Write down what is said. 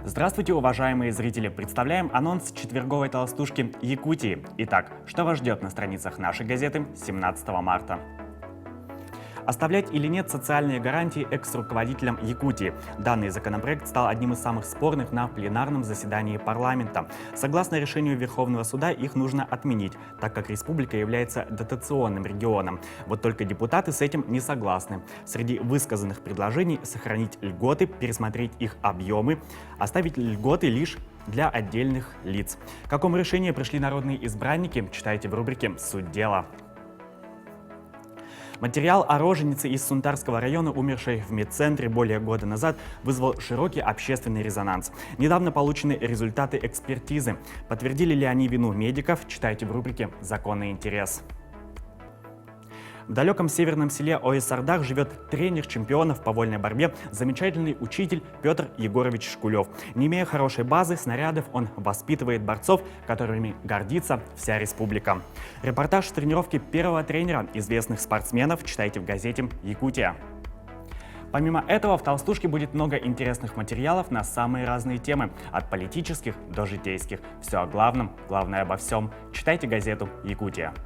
Здравствуйте, уважаемые зрители! Представляем анонс четверговой толстушки Якутии. Итак, что вас ждет на страницах нашей газеты 17 марта? Оставлять или нет социальные гарантии экс-руководителям Якутии? Данный законопроект стал одним из самых спорных на пленарном заседании парламента. Согласно решению Верховного суда, их нужно отменить, так как республика является дотационным регионом. Вот только депутаты с этим не согласны. Среди высказанных предложений сохранить льготы, пересмотреть их объемы, оставить льготы лишь для отдельных лиц. К какому решению пришли народные избранники, читайте в рубрике «Суть дела». Материал о роженице из Сунтарского района, умершей в медцентре более года назад, вызвал широкий общественный резонанс. Недавно получены результаты экспертизы. Подтвердили ли они вину медиков, читайте в рубрике «Законный интерес». В далеком северном селе Ойсардах живет тренер чемпионов по вольной борьбе, замечательный учитель Петр Егорович Шкулев. Не имея хорошей базы, снарядов, он воспитывает борцов, которыми гордится вся республика. Репортаж с тренировки первого тренера известных спортсменов читайте в газете «Якутия». Помимо этого, в «Толстушке» будет много интересных материалов на самые разные темы, от политических до житейских. Все о главном, главное обо всем. Читайте газету «Якутия».